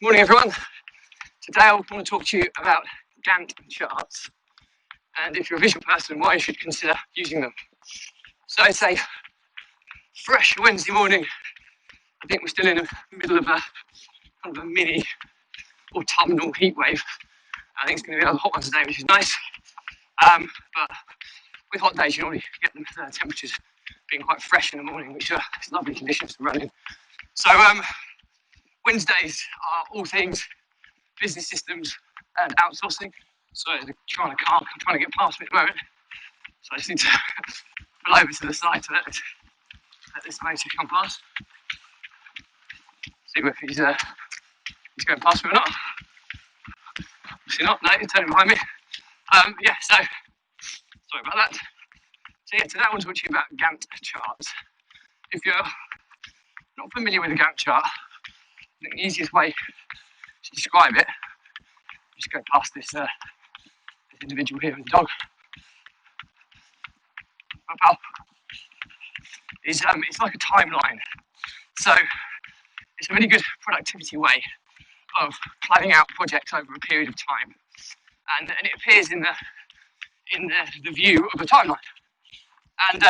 Morning everyone. Today I want to talk to you about Gantt charts and if you're a visual person why you should consider using them. So it's a fresh Wednesday morning. I think we're still in the middle of a mini autumnal heat wave. I think it's going to be another hot one today, which is nice. But with hot days you normally get the temperatures being quite fresh in the morning, which are lovely conditions to run in. So Wednesdays are all things business systems and outsourcing. So the trying to get past me at the moment. So I just need to pull over to the side to let this motor come past. See if he's going past me or not. Obviously not. No, he's turning behind me. So sorry about that. So yeah, today I want to talk to you about Gantt charts. If you're not familiar with a Gantt chart, I think the easiest way to describe it, just go past this individual here with the dog. It's like a timeline. So it's a really good productivity way of planning out projects over a period of time, and it appears in the view of a timeline. And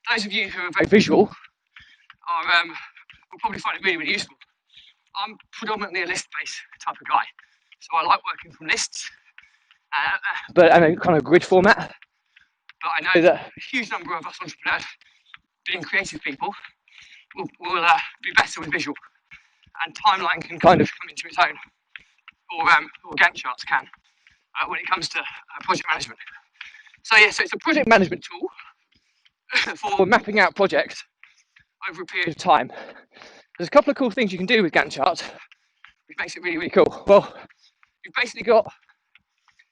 those of you who are very visual will probably find it really, really useful. I'm predominantly a list-based type of guy, so I like working from lists, but in a kind of grid format. But I know that a huge number of us entrepreneurs, being creative people, will be better with visual, and timeline can kind of come into its own, or Gantt charts can, when it comes to project management. So it's a project management tool for mapping out projects over a period of time. There's a couple of cool things you can do with Gantt charts, which makes it really, really cool. Well, you've basically got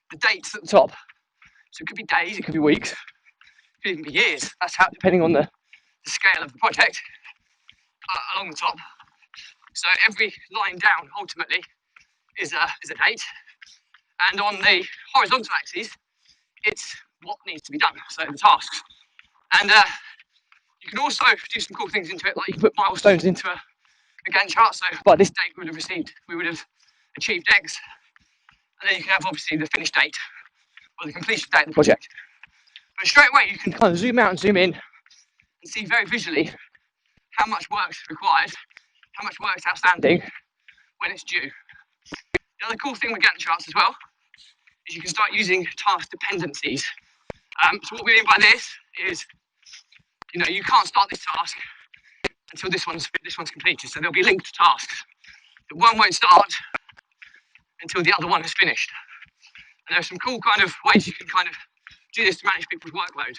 the dates at the top. So it could be days, it could be weeks, it could even be years. That's how, depending on the scale of the project, along the top. So every line down ultimately is a date, and on the horizontal axis, it's what needs to be done, so the tasks. And you can also do some cool things into it, like you can put milestones into a Gantt chart. So by this date we would have achieved X, and then you can have obviously the finish date or the completion date of the project. But straight away you can kind of zoom out and zoom in and see very visually how much work's required, how much work's outstanding, when it's due. The other cool thing with Gantt charts as well is you can start using task dependencies. So what we mean by this is, you can't start this task until this one's completed. So there'll be linked tasks. The one won't start until the other one is finished. And there's some cool kind of ways you can kind of do this to manage people's workload.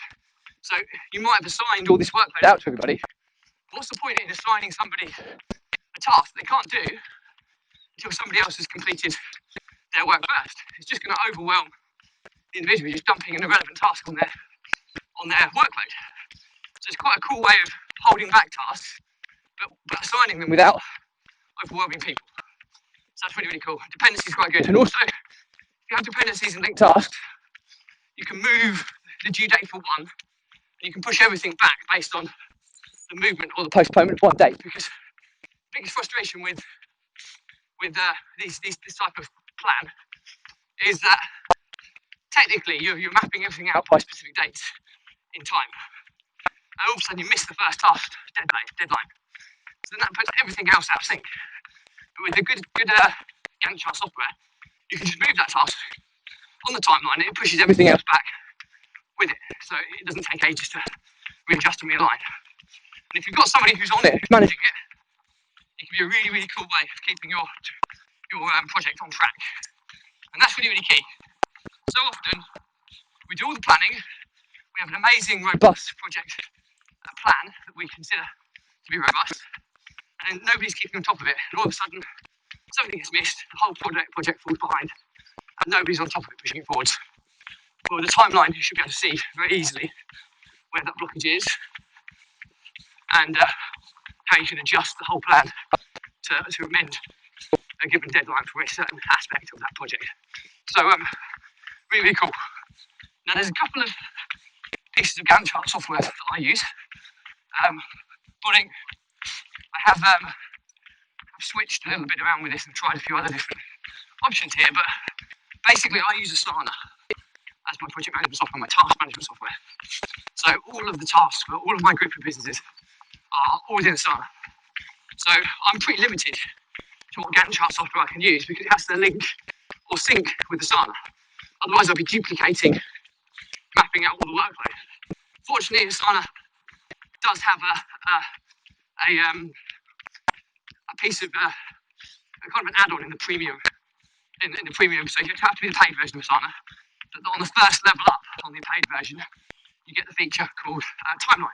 So you might have assigned all this workload out to everybody. What's the point in assigning somebody a task they can't do until somebody else has completed their work first? It's just going to overwhelm the individual, just dumping an irrelevant task on their workload. So it's quite a cool way of holding back tasks, but assigning them without overwhelming people. So that's really, really cool. Dependency is quite good. And also, if you have dependencies and linked tasks, you can move the due date for one, and you can push everything back based on the movement or the postponement of one date. Because the biggest frustration with this type of plan is that technically you're mapping everything out by specific dates in time, and all of a sudden you miss the first task deadline. So then that puts everything else out of sync. But with the good Gantt chart software, you can just move that task on the timeline and it pushes everything else back with it. So it doesn't take ages to readjust and realign. And if you've got somebody who's on it, who's managing it, it can be a really, really cool way of keeping your project on track. And that's really, really key. So often, we do all the planning, we have an amazing, robust project plan that we consider to be robust, and nobody's keeping on top of it. And all of a sudden, something gets missed, the whole project falls behind, and nobody's on top of it pushing it forwards. Well, with the timeline, you should be able to see very easily where that blockage is, and how you can adjust the whole plan to amend a given deadline for a certain aspect of that project. So, really, really cool. Now, there's a couple of pieces of Gantt chart software that I use. I have I've switched a little bit around with this and tried a few other different options here, but basically I use Asana as my project management software, my task management software. So all of the tasks for all of my group of businesses are always in Asana. So I'm pretty limited to what Gantt chart software I can use because it has to link or sync with Asana. Otherwise I'll be duplicating, mapping out all the workload. Fortunately, Asana does have a piece of a kind of an add-on in the premium, in the premium. So you have to be the paid version of Asana. But on the first level up, on the paid version, you get the feature called Timeline,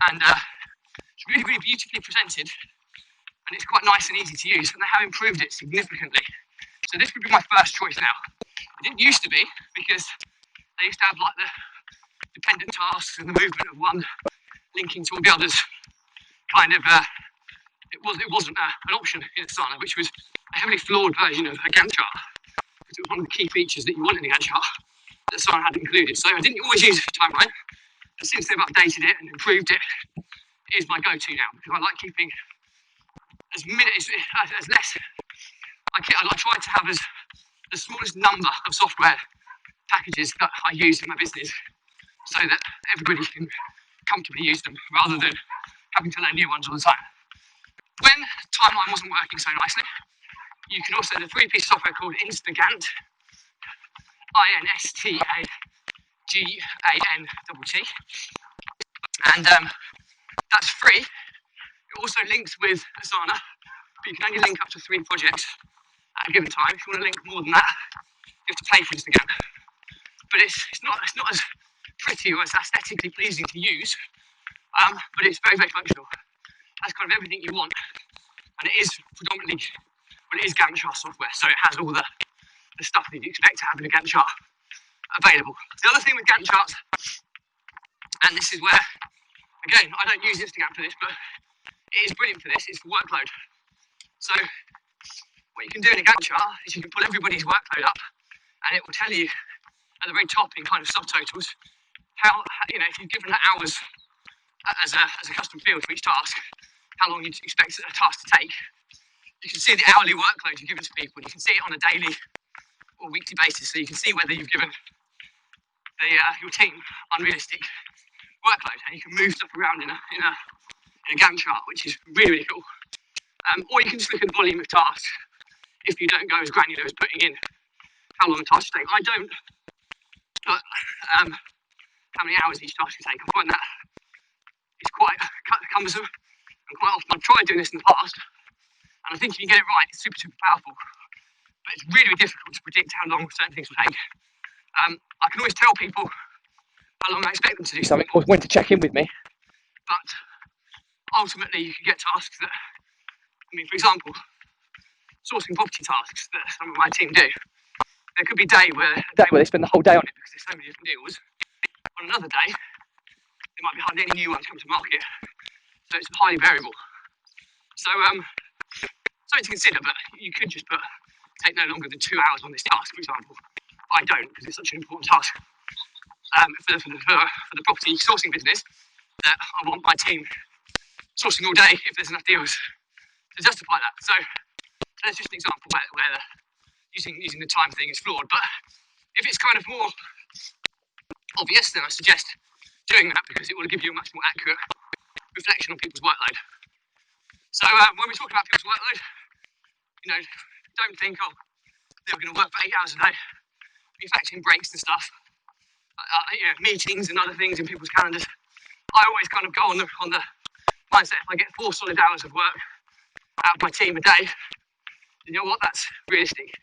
and it's really, really beautifully presented, and it's quite nice and easy to use. And they have improved it significantly. So this would be my first choice now. It didn't used to be because they used to have like the dependent tasks and the movement of one linking to all the others. Kind of, it wasn't an option in Asana, which was a heavily flawed version of a Gantt chart, because it was one of the key features that you want in a Gantt chart that Asana hadn't included. So I didn't always use it for timeline, but since they've updated it and improved it, it is my go-to now because I like keeping as less. I try to have the smallest number of software packages that I use in my business, so that everybody can comfortably use them rather than having to learn new ones all the time. When Timeline wasn't working so nicely, you can also, the 3-piece software called Instagant, INSTAGANTT, and that's free. It also links with Asana, but you can only link up to 3 projects at a given time. If you want to link more than that, you have to pay for Instagant. But it's not as pretty or as aesthetically pleasing to use, but it's very, very functional. That's kind of everything you want, and it is predominantly, well, it is Gantt chart software, so it has all the stuff that you expect to have in a Gantt chart available. The other thing with Gantt charts, and this is where, again, I don't use Instagram for this, but it is brilliant for this, is for workload. So what you can do in a Gantt chart is you can pull everybody's workload up, and it will tell you at the very top in kind of subtotals how, if you've given that hours as a custom field for each task, how long you'd expect a task to take. You can see the hourly workload you've given to people. You can see it on a daily or weekly basis, so you can see whether you've given your team unrealistic workload, and you can move stuff around in a Gantt chart, which is really, really cool. Or you can just look at the volume of tasks if you don't go as granular as putting in how long a task should take. I don't put how many hours each task should take. I find that it's quite cumbersome, and quite often I've tried doing this in the past, and I think if you get it right, it's super, super powerful. But it's really, really difficult to predict how long certain things will take. I can always tell people how long I expect them to do something or when to check in with me, but ultimately you can get tasks that, for example, sourcing property tasks that some of my team do. There could be a day where they spend the whole day on it because there's so many different deals. On another day, there might be hardly any new ones come to market, so it's highly variable. So something to consider, but you could just take no longer than 2 hours on this task, for example. I don't, because it's such an important task for the property sourcing business that I want my team sourcing all day if there's enough deals to justify that. So that's just an example where using the time thing is flawed. But if it's kind of more obvious, then I suggest doing that because it will give you a much more accurate reflection on people's workload. So when we talk about people's workload, don't think, they're going to work for 8 hours a day. You factor in breaks and stuff, meetings and other things in people's calendars. I always kind of go on the mindset, if I get 4 solid hours of work out of my team a day, you know what, that's realistic.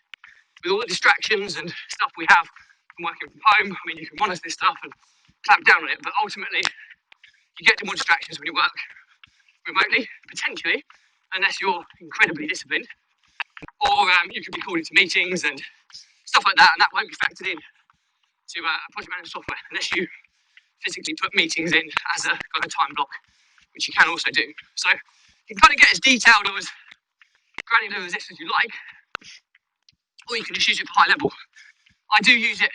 With all the distractions and stuff we have from working from home, you can monitor this stuff and clamp down on it, but ultimately you get more distractions when you work remotely, potentially, unless you're incredibly disciplined, or you could be called into meetings and stuff like that, and that won't be factored in to project management software unless you physically put meetings in as a kind of time block, which you can also do. So you can kind of get as detailed or as granular as this as you like, or you can just use it for high level. I do use it,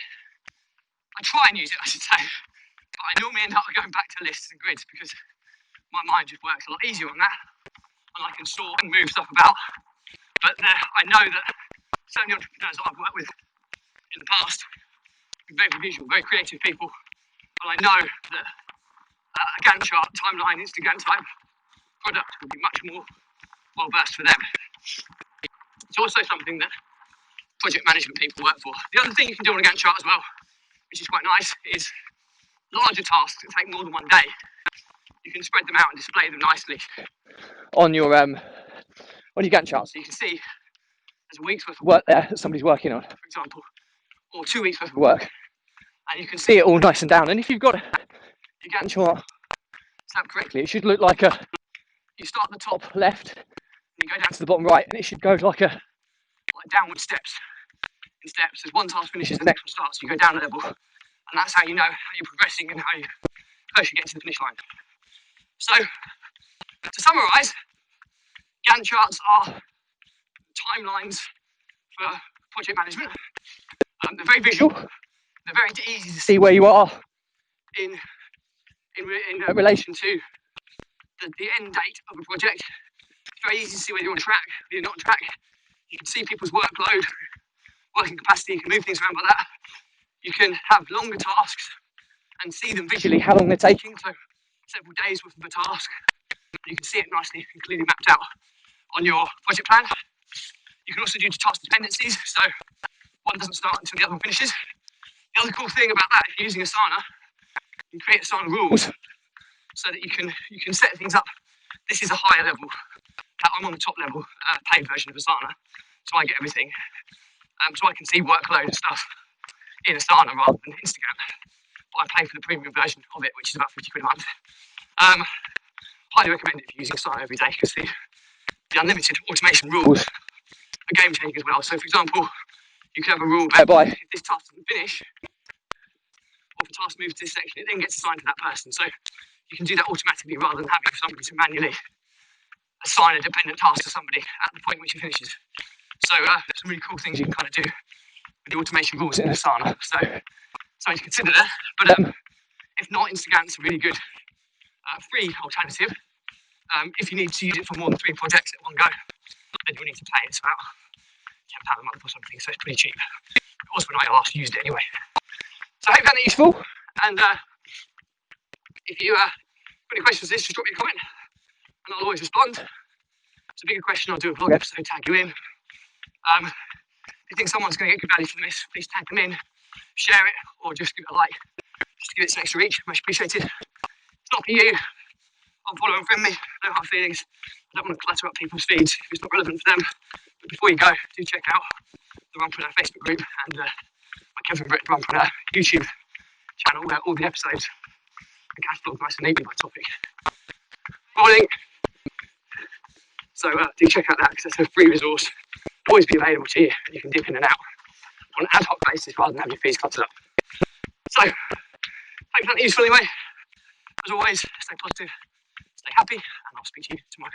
I try and use it, I should say, but I normally end up going back to lists and grids because my mind just works a lot easier on that. and I can sort and move stuff about. But I know that so many entrepreneurs that I've worked with in the past, very visual, very creative people, and I know that a Gantt chart, timeline, Instagant type product would be much more well versed for them. It's also something that project management people work for. The other thing you can do on a Gantt chart as well, which is quite nice, is larger tasks that take more than one day. You can spread them out and display them nicely on your Gantt chart, so you can see there's a week's worth of work there that somebody's working on, for example, or 2 weeks worth of work, and you can see it all nice and down. And if you've got your Gantt chart set up correctly, it should look like you start at the top left and you go down to the bottom right, and it should go like downward steps. In steps, as one task finishes, the next one starts. You go down a level, and that's how you know how you're progressing and how you get to the finish line. So, to summarise, Gantt charts are timelines for project management. They're very visual. They're very easy to see where you are in relation to the end date of a project. It's very easy to see whether you're on track, whether you're not on track. You can see people's workload, working capacity. You can move things around like that. You can have longer tasks and see them visually, how long they're taking. So several days worth of a task. You can see it nicely and clearly mapped out on your project plan. You can also do task dependencies, so one doesn't start until the other one finishes. The other cool thing about that, if you're using Asana, you can create Asana rules so that you can set things up. This is a higher level. I'm on the top level paid version of Asana, so I get everything. So I can see workload and stuff in Asana rather than Instagram. But I pay for the premium version of it, which is about 50 quid a month. Highly recommend it if you're using Asana every day, because the unlimited automation rules are game changing as well. So, for example, you can have a rule whereby if this task doesn't finish, or if the task moves to this section, it then gets assigned to that person. So you can do that automatically rather than having somebody to manually assign a dependent task to somebody at the point which it finishes. So some really cool things you can kind of do with the automation rules in Asana. So something to consider there. But if not, Instagant's a really good free alternative. If you need to use it for more than 3 projects at one go, then you'll need to pay. It's about £10 a month or something, so it's pretty cheap. It was when I last used it anyway. So I hope that is useful, and if you have any questions on this, just drop me a comment, and I'll always respond. If it's a bigger question, I'll do a vlog episode, tag you in. If you think someone's going to get good value from this, please tag them in, share it, or just give it a like, just to give it some extra reach. Much appreciated. It's not for you. Unfollow and friend me, no hard feelings. I don't want to clutter up people's feeds if it's not relevant for them. But before you go, do check out the Runpreneur Facebook group and my Kevin Britt Runpreneur YouTube channel, where all the episodes are catalogued nice and neatly by topic. Morning! So do check out that, because it's a free resource. It'll always be available to you, and you can dip in and out on an ad hoc basis rather than have your fees cluttered up. So, hope you found it useful anyway. As always, stay positive, stay happy, and I'll speak to you tomorrow.